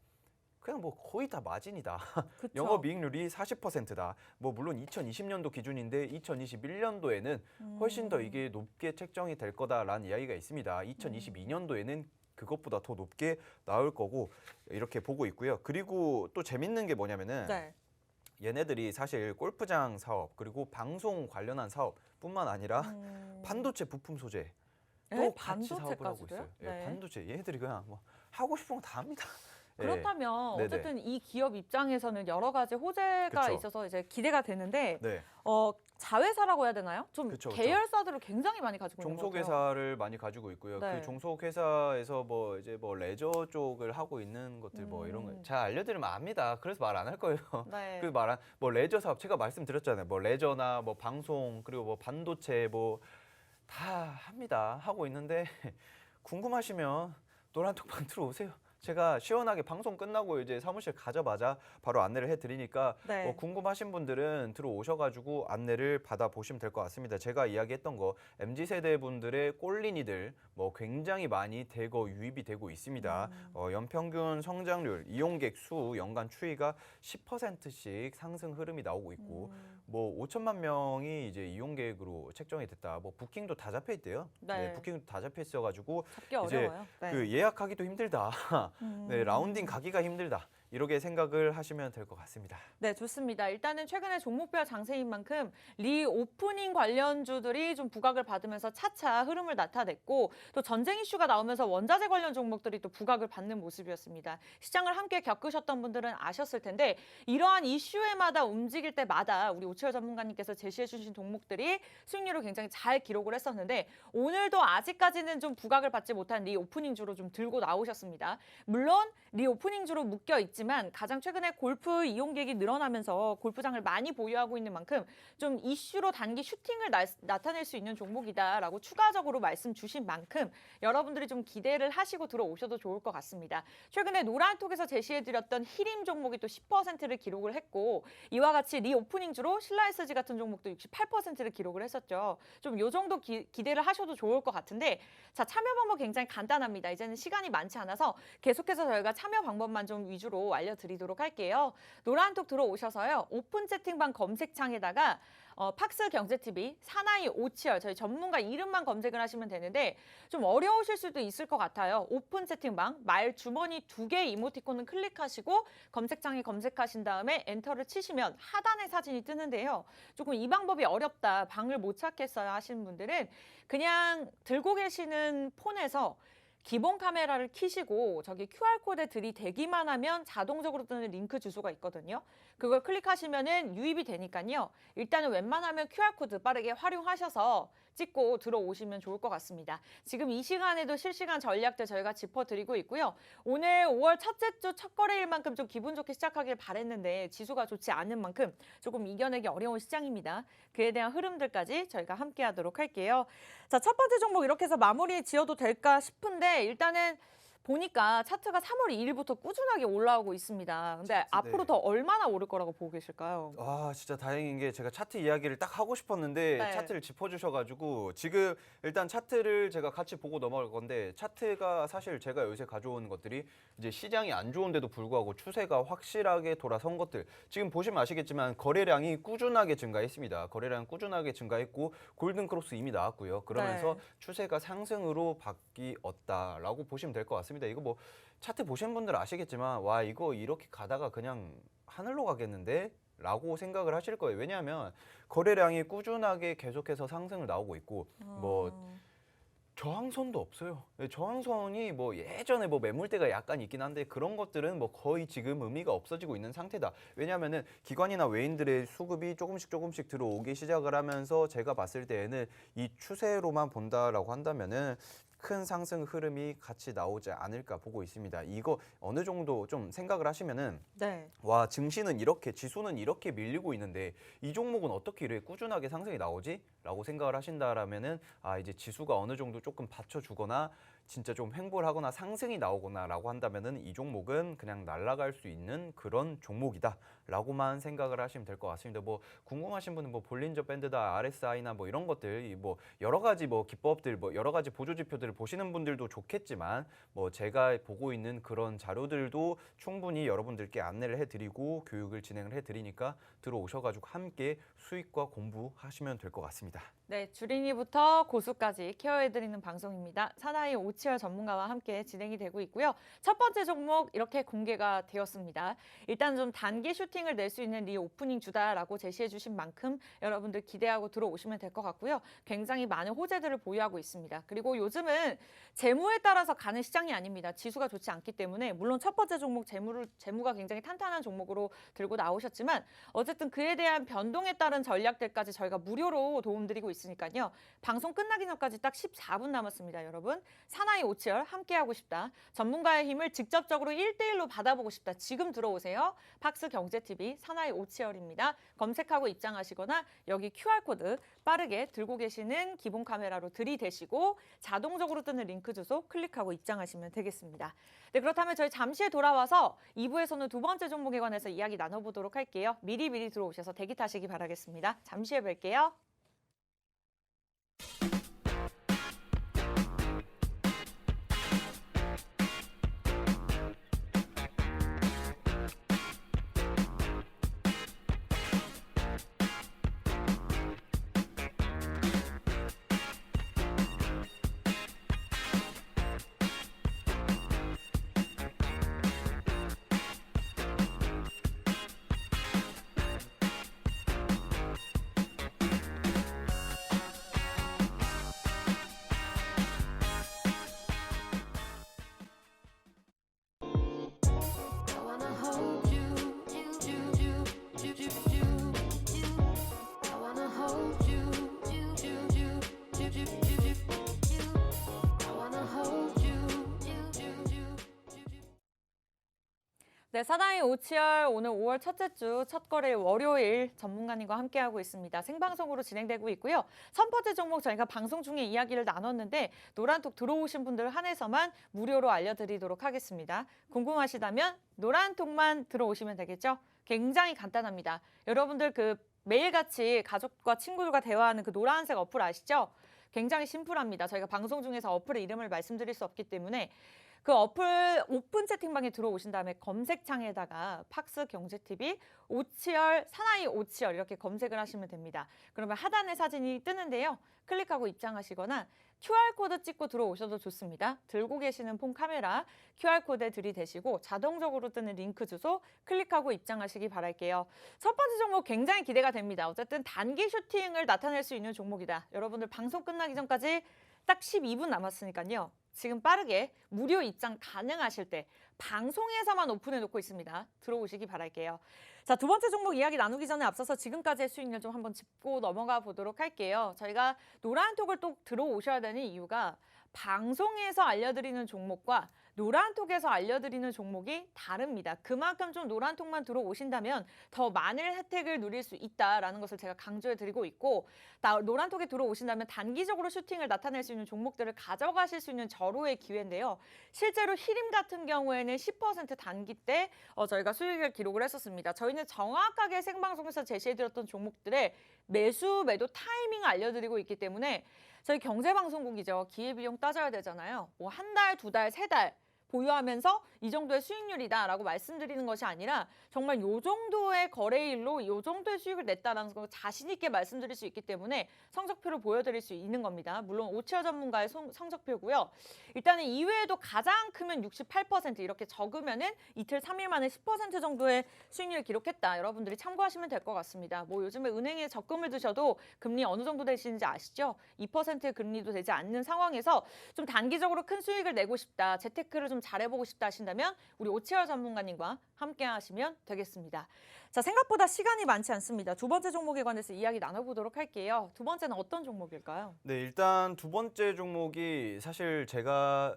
그냥 뭐 거의 다 마진이다. 그쵸. 영업이익률이 40%다. 뭐 물론 2020년도 기준인데 2021년도에는 훨씬 더 이게 높게 책정이 될 거다라는 이야기가 있습니다. 2022년도에는 그것보다 더 높게 나올 거고 이렇게 보고 있고요. 그리고 또 재밌는 게 뭐냐면은 네. 얘네들이 사실 골프장 사업 그리고 방송 관련한 사업뿐만 아니라 반도체 부품 소재 또 같이 사업을 하고 있어요. 예, 네. 반도체 얘네들이 그냥 뭐 하고 싶은 거 다 합니다. 예. 그렇다면 네네. 어쨌든 이 기업 입장에서는 여러 가지 호재가 그쵸. 있어서 이제 기대가 되는데 네. 자회사라고 해야 되나요? 좀 그쵸. 계열사들을 굉장히 많이 가지고 있는 것 같아요. 종속회사를 많이 가지고 있고요. 네. 그 종속회사에서 뭐 이제 뭐 레저 쪽을 하고 있는 것들 뭐 이런 거 잘 알려드리면 압니다. 그래서 말 안 할 거예요. 네. 그 말 안 뭐 레저 사업 제가 말씀드렸잖아요. 뭐 레저나 뭐 방송 그리고 뭐 반도체 뭐 다 합니다. 하고 있는데 궁금하시면 노란톡방 들어오세요. 제가 시원하게 방송 끝나고 이제 사무실 가자마자 바로 안내를 해드리니까 네. 궁금하신 분들은 들어오셔가지고 안내를 받아보시면 될 것 같습니다. 제가 이야기했던 거 MZ세대 분들의 꼴린이들 뭐 굉장히 많이 대거 유입이 되고 있습니다. 연평균 성장률, 이용객 수 연간 추이가 10%씩 상승 흐름이 나오고 있고 뭐 5천만 명이 이제 이용객으로 책정이 됐다. 뭐 부킹도 다 잡혀 있대요. 네. 부킹도 다 잡혀 있어가지고 잡기 이제 어려워요. 네. 그 예약하기도 힘들다. 네, 라운딩 가기가 힘들다. 이렇게 생각을 하시면 될 것 같습니다. 네, 좋습니다. 일단은 최근에 종목별 장세인 만큼 리오프닝 관련주들이 좀 부각을 받으면서 차차 흐름을 나타냈고 또 전쟁 이슈가 나오면서 원자재 관련 종목들이 또 부각을 받는 모습이었습니다. 시장을 함께 겪으셨던 분들은 아셨을 텐데 이러한 이슈에마다 움직일 때마다 우리 오치열 전문가님께서 제시해 주신 종목들이 수익률을 굉장히 잘 기록을 했었는데 오늘도 아직까지는 좀 부각을 받지 못한 리오프닝주로 좀 들고 나오셨습니다. 물론 리오프닝주로 묶여 있지만 가장 최근에 골프 이용객이 늘어나면서 골프장을 많이 보유하고 있는 만큼 좀 이슈로 단기 슈팅을 나타낼 수 있는 종목이다라고 추가적으로 말씀 주신 만큼 여러분들이 좀 기대를 하시고 들어오셔도 좋을 것 같습니다. 최근에 노란톡에서 제시해드렸던 히림 종목이 또 10%를 기록을 했고 이와 같이 리오프닝주로 신라 SG 같은 종목도 68%를 기록을 했었죠. 좀 요 정도 기대를 하셔도 좋을 것 같은데 자, 참여 방법 굉장히 간단합니다. 이제는 시간이 많지 않아서 계속해서 저희가 참여 방법만 좀 위주로 알려드리도록 할게요. 노란톡 들어오셔서요. 오픈 채팅방 검색창에다가 팍스 경제TV, 사나이 오치열 저희 전문가 이름만 검색을 하시면 되는데 좀 어려우실 수도 있을 것 같아요. 오픈 채팅방 말 주머니 2개 이모티콘을 클릭하시고 검색창에 검색하신 다음에 엔터를 치시면 하단에 사진이 뜨는데요. 조금 이 방법이 어렵다, 방을 못 찾겠어요 하시는 분들은 그냥 들고 계시는 폰에서 기본 카메라를 켜시고 저기 QR코드에 들이대기만 하면 자동적으로 뜨는 링크 주소가 있거든요. 그걸 클릭하시면은 유입이 되니까요. 일단은 웬만하면 QR코드 빠르게 활용하셔서 찍고 들어오시면 좋을 것 같습니다. 지금 이 시간에도 실시간 전략들 저희가 짚어드리고 있고요. 오늘 5월 첫째 주 첫 거래일 만큼 좀 기분 좋게 시작하길 바랬는데 지수가 좋지 않은 만큼 조금 이겨내기 어려운 시장입니다. 그에 대한 흐름들까지 저희가 함께 하도록 할게요. 자, 첫 번째 종목 이렇게 해서 마무리 지어도 될까 싶은데 일단은 보니까 차트가 3월 2일부터 꾸준하게 올라오고 있습니다. 근데 앞으로 더 얼마나 오를 거라고 보고 계실까요? 아, 진짜 다행인 게 제가 차트 이야기를 딱 하고 싶었는데 네. 차트를 짚어주셔가지고 지금 일단 차트를 제가 같이 보고 넘어갈 건데 차트가 사실 제가 요새 가져온 것들이 이제 시장이 안 좋은데도 불구하고 추세가 확실하게 돌아선 것들 지금 보시면 아시겠지만 거래량이 꾸준하게 증가했습니다. 거래량 꾸준하게 증가했고 골든크로스 이미 나왔고요. 그러면서 네. 추세가 상승으로 바뀌었다라고 보시면 될 것 같습니다. 이거 뭐 차트 보신 분들 아시겠지만 와 이거 이렇게 가다가 그냥 하늘로 가겠는데? 라고 생각을 하실 거예요. 왜냐하면 거래량이 꾸준하게 계속해서 상승을 나오고 있고 뭐 저항선도 없어요. 네, 저항선이 뭐 예전에 뭐 매물대가 약간 있긴 한데 그런 것들은 뭐 거의 지금 의미가 없어지고 있는 상태다. 왜냐하면은 기관이나 외인들의 수급이 조금씩 들어오기 시작을 하면서 제가 봤을 때에는 이 추세로만 본다라고 한다면은 큰 상승 흐름이 같이 나오지 않을까 보고 있습니다. 이거 어느 정도 좀 생각을 하시면은 네. 와, 증시는 이렇게, 지수는 이렇게 밀리고 있는데 이 종목은 어떻게 이렇게 꾸준하게 상승이 나오지? 라고 생각을 하신다라면은 아, 이제 지수가 어느 정도 조금 받쳐주거나 진짜 좀 횡보를 하거나 상승이 나오거나 라고 한다면은 이 종목은 그냥 날아갈 수 있는 그런 종목이다 라고만 생각을 하시면 될 것 같습니다. 뭐 궁금하신 분은 뭐 볼린저 밴드다, RSI나 뭐 이런 것들, 뭐 여러 가지 뭐 기법들, 뭐 여러 가지 보조 지표들을 보시는 분들도 좋겠지만 뭐 제가 보고 있는 그런 자료들도 충분히 여러분들께 안내를 해드리고 교육을 진행을 해드리니까 들어오셔가지고 함께 수익과 공부하시면 될 것 같습니다. 네, 주린이부터 고수까지 케어해드리는 방송입니다. 사나이 오치열 전문가와 함께 진행이 되고 있고요. 첫 번째 종목 이렇게 공개가 되었습니다. 일단 좀 단기 슈팅을 낼 수 있는 리 오프닝 주다라고 제시해 주신 만큼 여러분들 기대하고 들어오시면 될 것 같고요. 굉장히 많은 호재들을 보유하고 있습니다. 그리고 요즘은 재무에 따라서 가는 시장이 아닙니다. 지수가 좋지 않기 때문에 물론 첫 번째 종목 재무가 굉장히 탄탄한 종목으로 들고 나오셨지만 어쨌든 그에 대한 변동에 따른 전략들까지 저희가 무료로 도움드리고 있으니까요. 방송 끝나기 전까지 딱 14분 남았습니다, 여러분. 사나이 오치열 함께하고 싶다. 전문가의 힘을 직접적으로 1대1로 받아보고 싶다. 지금 들어오세요. 팍스 경제TV 사나이 오치열입니다. 검색하고 입장하시거나 여기 QR코드 빠르게 들고 계시는 기본 카메라로 들이대시고 자동적으로 뜨는 링크 주소 클릭하고 입장하시면 되겠습니다. 네, 그렇다면 저희 잠시 후에 돌아와서 2부에서는 두 번째 종목에 관해서 이야기 나눠보도록 할게요. 미리 들어오셔서 대기 타시기 바라겠습니다. 잠시 후에 뵐게요. I wanna hold you, I wanna hold you, I wanna hold you. 네, 사나이 오치열 오늘 5월 첫째 주 첫 거래 월요일 전문가님과 함께하고 있습니다. 생방송으로 진행되고 있고요. 첫 번째 종목 저희가 방송 중에 이야기를 나눴는데 노란톡 들어오신 분들 한해서만 무료로 알려드리도록 하겠습니다. 궁금하시다면 노란톡만 들어오시면 되겠죠? 굉장히 간단합니다. 여러분들 그 매일같이 가족과 친구들과 대화하는 그 노란색 어플 아시죠? 굉장히 심플합니다. 저희가 방송 중에서 어플의 이름을 말씀드릴 수 없기 때문에 그 어플 오픈 채팅방에 들어오신 다음에 검색창에다가 팍스 경제TV 오치열 사나이 오치열 이렇게 검색을 하시면 됩니다. 그러면 하단에 사진이 뜨는데요. 클릭하고 입장하시거나 QR코드 찍고 들어오셔도 좋습니다. 들고 계시는 폰 카메라 QR코드에 들이대시고 자동적으로 뜨는 링크 주소 클릭하고 입장하시기 바랄게요. 첫 번째 종목 굉장히 기대가 됩니다. 어쨌든 단기 슈팅을 나타낼 수 있는 종목이다. 여러분들 방송 끝나기 전까지 딱 12분 남았으니까요. 지금 빠르게 무료 입장 가능하실 때 방송에서만 오픈해 놓고 있습니다. 들어오시기 바랄게요. 자, 두 번째 종목 이야기 나누기 전에 앞서서 지금까지의 수익률 좀 한번 짚고 넘어가 보도록 할게요. 저희가 노란톡을 또 들어오셔야 되는 이유가 방송에서 알려드리는 종목과 노란톡에서 알려드리는 종목이 다릅니다. 그만큼 좀 노란톡만 들어오신다면 더 많은 혜택을 누릴 수 있다라는 것을 제가 강조해드리고 있고 노란톡에 들어오신다면 단기적으로 슈팅을 나타낼 수 있는 종목들을 가져가실 수 있는 절호의 기회인데요. 실제로 히림 같은 경우에는 10% 단기 때 저희가 수익을 기록을 했었습니다. 저희는 정확하게 생방송에서 제시해드렸던 종목들의 매수, 매도 타이밍을 알려드리고 있기 때문에 저희 경제방송국이죠. 기회비용 따져야 되잖아요. 뭐 한 달, 두 달, 세 달 보유하면서 이 정도의 수익률이다라고 말씀드리는 것이 아니라 정말 요 정도의 거래일로 요 정도의 수익을 냈다라는 거 자신 있게 말씀드릴 수 있기 때문에 성적표를 보여드릴 수 있는 겁니다. 물론 오치어 전문가의 성적표고요. 일단은 이외에도 가장 크면 68% 이렇게 적으면은 이틀 3일 만에 10% 정도의 수익률을 기록했다. 여러분들이 참고하시면 될 것 같습니다. 뭐 요즘에 은행에 적금을 드셔도 금리 어느 정도 되시는지 아시죠? 2%의 금리도 되지 않는 상황에서 좀 단기적으로 큰 수익을 내고 싶다. 재테크를 좀 잘해보고 싶다 하신다면 우리 오치열 전문가님과 함께 하시면 되겠습니다. 자, 생각보다 시간이 많지 않습니다. 두 번째 종목에 관해서 이야기 나눠보도록 할게요. 두 번째는 어떤 종목일까요? 네, 일단 두 번째 종목이 사실 제가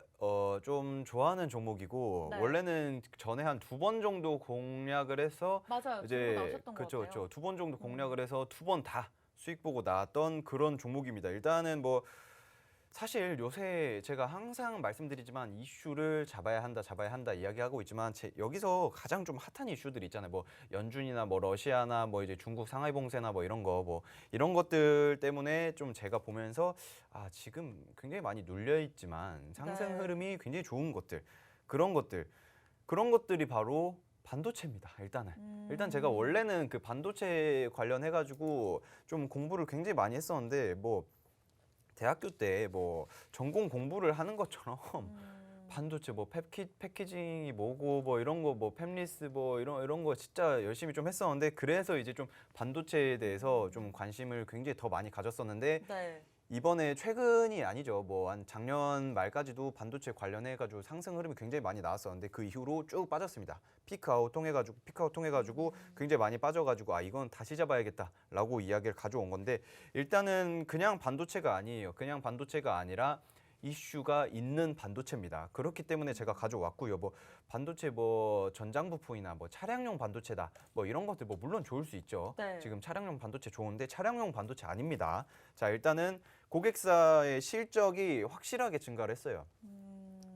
좀 좋아하는 종목이고 네. 원래는 전에 한 두 번 정도 공략을 해서 맞아요. 이제 들고 나오셨던 것 그렇죠, 같아요. 그렇죠. 두 번 정도 공략을 해서 두 번 다 수익 보고 나왔던 그런 종목입니다. 일단은 뭐 사실 요새 제가 항상 말씀드리지만 이슈를 잡아야 한다 이야기하고 있지만 여기서 가장 좀 핫한 이슈들 있잖아요. 뭐 연준이나 뭐 러시아나 뭐 이제 중국 상하이 봉쇄나 뭐 이런 것들 때문에 좀 제가 보면서 아, 지금 굉장히 많이 눌려 있지만 상승 네. 흐름이 굉장히 좋은 것들 그런 것들이 바로 반도체입니다. 일단 제가 원래는 그 반도체 관련해 가지고 좀 공부를 굉장히 많이 했었는데 뭐 대학교 때 뭐 전공 공부를 하는 것처럼 반도체 뭐 패키징이 뭐고 뭐 이런 거 뭐 팹리스 뭐 이런 거 진짜 열심히 좀 했었는데 그래서 이제 좀 반도체에 대해서 좀 관심을 굉장히 더 많이 가졌었는데 네. 이번에 최근이 아니죠. 뭐 한 작년 말까지도 반도체 관련해 가지고 상승 흐름이 굉장히 많이 나왔었는데 그 이후로 쭉 빠졌습니다. 피크아웃 통해 가지고 굉장히 많이 빠져 가지고 아, 이건 다시 잡아야겠다라고 이야기를 가져온 건데 일단은 그냥 반도체가 아니에요. 그냥 반도체가 아니라 이슈가 있는 반도체입니다. 그렇기 때문에 제가 가져왔고요. 뭐 반도체 뭐 전장 부품이나 뭐 차량용 반도체다. 뭐 이런 것들 뭐 물론 좋을 수 있죠. 네. 지금 차량용 반도체 좋은데 차량용 반도체 아닙니다. 자, 일단은 고객사의 실적이 확실하게 증가를 했어요.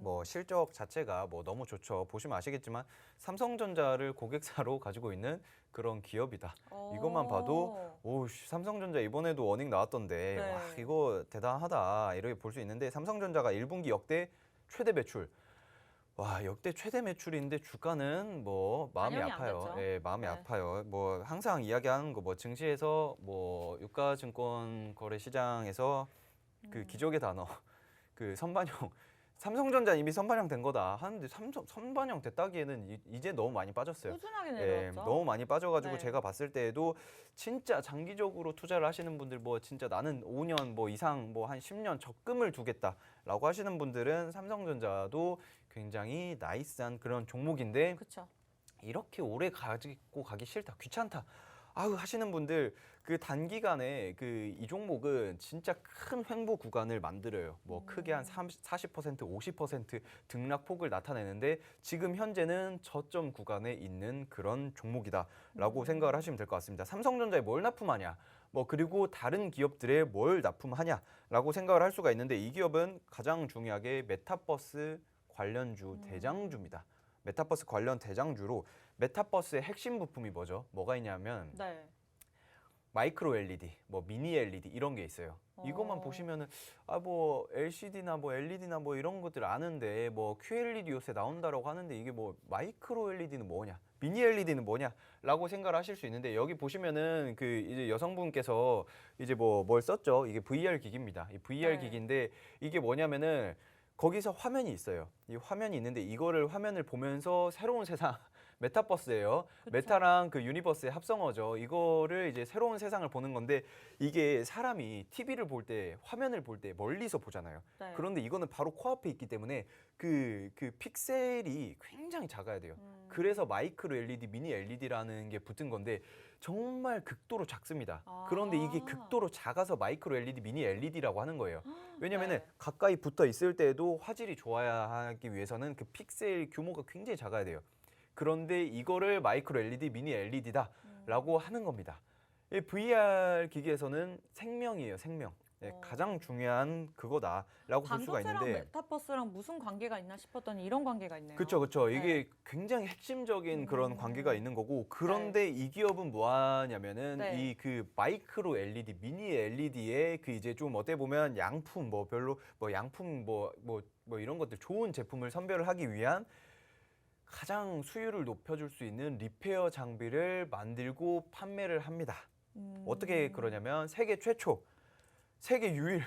뭐 실적 자체가 뭐 너무 좋죠. 보시면 아시겠지만 삼성전자를 고객사로 가지고 있는 그런 기업이다. 이것만 봐도 오, 삼성전자 이번에도 어닝 나왔던데 네. 와, 이거 대단하다 이렇게 볼 수 있는데 삼성전자가 1분기 역대 최대 매출. 와, 역대 최대 매출인데 주가는 뭐 마음이 반영이 안 아파요. 됐죠. 예, 마음이 네. 아파요. 뭐 항상 이야기하는 거 뭐 증시에서 뭐 유가증권 거래 시장에서 그 기적의 단어 그 선반영 삼성전자 이미 선반영 된 거다 하는데 선반영 됐다기에는 이제 너무 많이 빠졌어요. 꾸준하게 예, 내려왔죠. 너무 많이 빠져가지고 네. 제가 봤을 때에도 진짜 장기적으로 투자를 하시는 분들 뭐 진짜 나는 5년 뭐 이상 뭐 한 10년 적금을 두겠다라고 하시는 분들은 삼성전자도 굉장히 나이스한 그런 종목인데 그렇죠. 이렇게 오래 가지고 가기 싫다, 귀찮다. 아우 하시는 분들 그 단기간에 그 이 종목은 진짜 큰 횡보 구간을 만들어요. 뭐 크게 한 40%, 50% 등락폭을 나타내는데 지금 현재는 저점 구간에 있는 그런 종목이다라고 생각을 하시면 될 것 같습니다. 삼성전자에 뭘 납품하냐? 뭐 그리고 다른 기업들에 뭘 납품하냐라고 생각을 할 수가 있는데 이 기업은 가장 중요하게 메타버스 관련주 대장주입니다. 메타버스 관련 대장주로 메타버스의 핵심 부품이 뭐가 있냐면 네. 마이크로 LED, 뭐 미니 LED 이런 게 있어요. 이것만 보시면은 아 뭐 LCD나 뭐 LED나 뭐 이런 것들 아는데 뭐 QLED 요새 나온다라고 하는데 이게 뭐 마이크로 LED는 뭐냐? 미니 LED는 뭐냐라고 생각을 하실 수 있는데 여기 보시면은 그 이제 여성분께서 이제 뭐 뭘 썼죠? 이게 VR 기기입니다. 이 VR 네. 기기인데 이게 뭐냐면은 거기서 화면이 있어요. 이 화면이 있는데 이거를 화면을 보면서 새로운 세상 메타버스예요. 그쵸. 메타랑 그 유니버스의 합성어죠. 이거를 이제 새로운 세상을 보는 건데 이게 사람이 TV를 볼 때 화면을 볼 때 멀리서 보잖아요. 네. 그런데 이거는 바로 코앞에 있기 때문에 그 픽셀이 굉장히 작아야 돼요. 그래서 마이크로 LED, 미니 LED라는 게 붙은 건데 정말 극도로 작습니다. 그런데 이게 극도로 작아서 마이크로 LED, 미니 LED라고 하는 거예요. 왜냐면은 네. 가까이 붙어 있을 때도 화질이 좋아야 하기 위해서는 그 픽셀 규모가 굉장히 작아야 돼요. 그런데 이거를 마이크로 LED, 미니 LED다라고 하는 겁니다. 이 VR 기기에서는 생명이에요, 생명. 네, 가장 중요한 그거다라고 볼 수가 반도체랑 있는데. 메타버스랑 무슨 관계가 있나 싶었더니 이런 관계가 있네요. 그렇죠. 네. 이게 굉장히 핵심적인 그런 관계가 있는 거고 그런데 이 기업은 뭐 하냐면은 네. 이 그 마이크로 LED, 미니 LED의 그 이제 좀 어떻게 보면 양품 뭐 별로 뭐 양품 뭐 뭐 이런 것들 좋은 제품을 선별을 하기 위한 가장 수율을 높여줄 수 있는 리페어 장비를 만들고 판매를 합니다. 어떻게 그러냐면 세계 최초, 세계 유일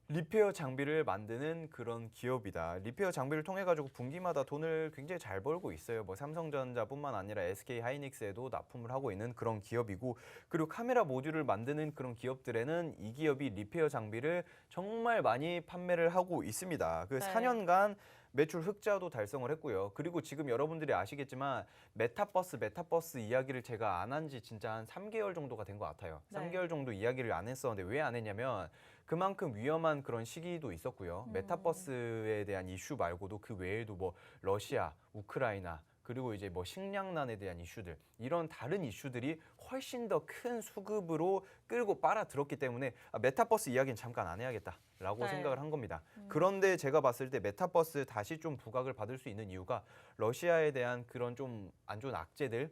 리페어 장비를 만드는 그런 기업이다. 리페어 장비를 통해 가지고 분기마다 돈을 굉장히 잘 벌고 있어요. 뭐 삼성전자뿐만 아니라 SK 하이닉스에도 납품을 하고 있는 그런 기업이고, 그리고 카메라 모듈을 만드는 그런 기업들에는 이 기업이 리페어 장비를 정말 많이 판매를 하고 있습니다. 그 네. 4년간 매출 흑자도 달성을 했고요. 그리고 지금 여러분들이 아시겠지만 메타버스 이야기를 제가 안 한 지 진짜 한 3개월 정도가 된 것 같아요. 네. 3개월 정도 이야기를 안 했었는데 왜 안 했냐면 그만큼 위험한 그런 시기도 있었고요. 메타버스에 대한 이슈 말고도 그 외에도 뭐 러시아, 우크라이나, 그리고 이제 뭐 식량난에 대한 이슈들, 이런 다른 이슈들이 훨씬 더 큰 수급으로 끌고 빨아들었기 때문에 메타버스 이야기는 잠깐 안 해야겠다라고 네. 생각을 한 겁니다. 그런데 제가 봤을 때 메타버스 다시 좀 부각을 받을 수 있는 이유가 러시아에 대한 그런 좀 안 좋은 악재들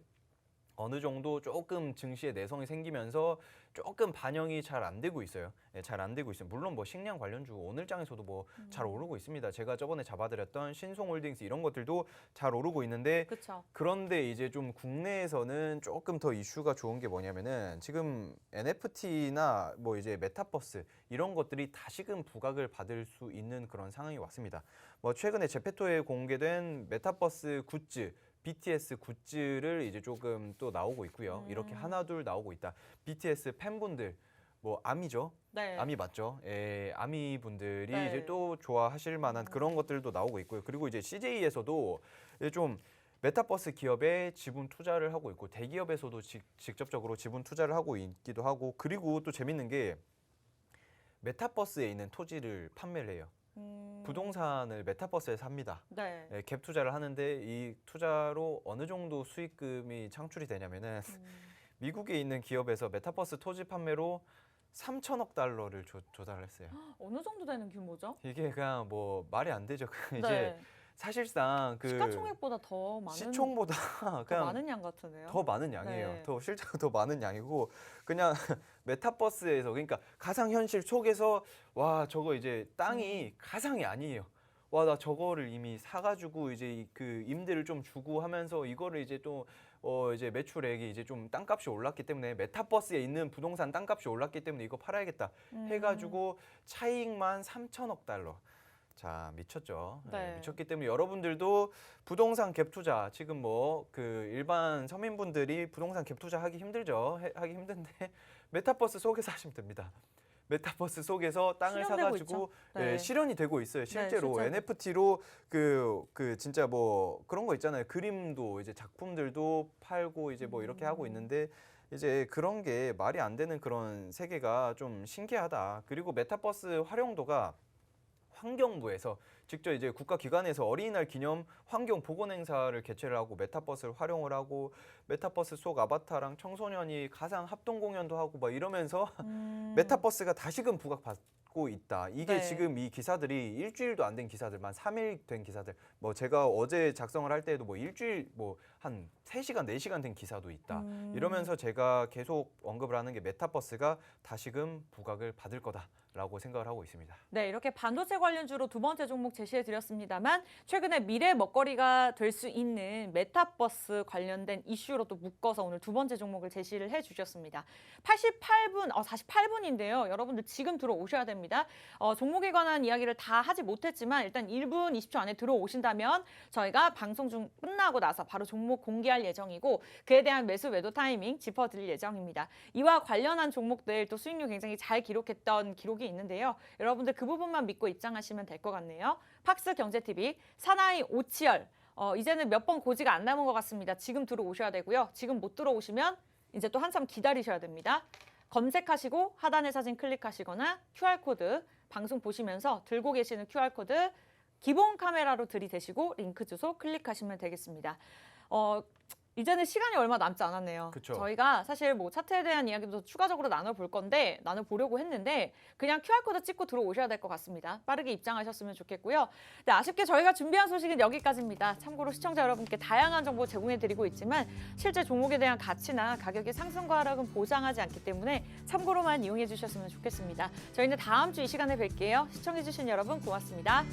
어느 정도 조금 증시에 내성이 생기면서 조금 반영이 잘 안 되고 있어요. 네, 잘 안 되고 있어요. 물론 뭐 식량 관련주 오늘장에서도 뭐 잘 오르고 있습니다. 제가 저번에 잡아드렸던 신송홀딩스 이런 것들도 잘 오르고 있는데, 그렇죠. 그런데 이제 좀 국내에서는 조금 더 이슈가 좋은 게 뭐냐면은 지금 NFT나 뭐 이제 메타버스 이런 것들이 다시금 부각을 받을 수 있는 그런 상황이 왔습니다. 뭐 최근에 제페토에 공개된 메타버스 굿즈, BTS 굿즈를 이제 조금 또 나오고 있고요. 이렇게 하나둘 나오고 있다. BTS 팬분들, 뭐 아미죠? 네. 아미 맞죠? 예, 아미 분들이 네. 이제 또 좋아하실 만한 그런 것들도 나오고 있고요. 그리고 이제 CJ에서도 이제 좀 메타버스 기업에 지분 투자를 하고 있고, 대기업에서도 직접적으로 지분 투자를 하고 있기도 하고, 그리고 또 재밌는 게 메타버스에 있는 토지를 판매를 해요. 부동산을 메타버스에 삽니다. 네. 예, 갭 투자를 하는데 이 투자로 어느 정도 수익금이 창출이 되냐면은 미국에 있는 기업에서 메타버스 토지 판매로 3천억 달러를 조달을 했어요. 어느 정도 되는 규모죠? 이게 그냥 뭐 말이 안 되죠. 이제 네. 사실상 그 시가총액보다 더 많은 시총보다 더 그냥 많은 양 같으네요. 더 많은 양이에요. 네. 더 실제로 더 많은 양이고, 그냥 메타버스에서, 그러니까 가상현실 속에서 와 저거 이제 땅이 가상이 아니에요. 와 나 저거를 이미 사가지고 이제 그 임대를 좀 주고 하면서 이거를 이제 또 이제 매출액이 이제 좀 땅값이 올랐기 때문에, 메타버스에 있는 부동산 땅값이 올랐기 때문에 이거 팔아야겠다 해가지고 차익만 3천억 달러. 자, 미쳤죠. 네. 미쳤기 때문에 여러분들도 부동산 갭 투자, 지금 뭐 그 일반 서민분들이 부동산 갭 투자 하기 힘들죠. 하기 힘든데 메타버스 속에서 하시면 됩니다. 메타버스 속에서 땅을 실현되고 사가지고 있죠. 네. 실현이 되고 있어요. 실제로 실제로. NFT로 그 진짜 뭐 그런 거 있잖아요. 그림도 이제 작품들도 팔고 이제 뭐 이렇게 하고 있는데, 이제 그런 게 말이 안 되는 그런 세계가 좀 신기하다. 그리고 메타버스 활용도가 환경부에서 직접 이제 국가기관에서 어린이날 기념 환경 복원 행사를 개최를 하고 메타버스를 활용을 하고, 메타버스 속 아바타랑 청소년이 가상 합동 공연도 하고 막 이러면서 메타버스가 다시금 부각받고 있다. 이게 네. 지금 이 기사들이 일주일도 안 된 기사들만 3일 된 기사들, 뭐 제가 어제 작성을 할 때에도 뭐 일주일 뭐 한 3시간, 4시간 된 기사도 있다. 이러면서 제가 계속 언급을 하는 게 메타버스가 다시금 부각을 받을 거다라고 생각을 하고 있습니다. 네, 이렇게 반도체 관련주로 두 번째 종목 제시해 드렸습니다만, 최근에 미래 먹거리가 될 수 있는 메타버스 관련된 이슈로 또 묶어서 오늘 두 번째 종목을 제시를 해 주셨습니다. 48분인데요. 여러분들 지금 들어오셔야 됩니다. 종목에 관한 이야기를 다 하지 못했지만 일단 1분 20초 안에 들어오신다면 저희가 방송 중 끝나고 나서 바로 종목 공개할 예정이고, 그에 대한 매수 매도 타이밍 짚어드릴 예정입니다. 이와 관련한 종목들 또 수익률 굉장히 잘 기록했던 기록이 있는데요. 여러분들 그 부분만 믿고 입장하시면 될 것 같네요. 팍스 경제TV 사나이 오치열, 이제는 몇 번 고지가 안 남은 것 같습니다. 지금 들어오셔야 되고요. 지금 못 들어오시면 이제 또 한참 기다리셔야 됩니다. 검색하시고 하단의 사진 클릭하시거나 QR코드 방송 보시면서 들고 계시는 QR코드 기본 카메라로 들이대시고 링크 주소 클릭하시면 되겠습니다. 이제는 시간이 얼마 남지 않았네요. 그쵸. 저희가 사실 뭐 차트에 대한 이야기도 추가적으로 나눠볼 건데, 나눠보려고 했는데 그냥 QR코드 찍고 들어오셔야 될 것 같습니다. 빠르게 입장하셨으면 좋겠고요. 네, 아쉽게 저희가 준비한 소식은 여기까지입니다. 참고로 시청자 여러분께 다양한 정보 제공해드리고 있지만 실제 종목에 대한 가치나 가격의 상승과 하락은 보장하지 않기 때문에 참고로만 이용해 주셨으면 좋겠습니다. 저희는 다음 주 이 시간에 뵐게요. 시청해주신 여러분 고맙습니다.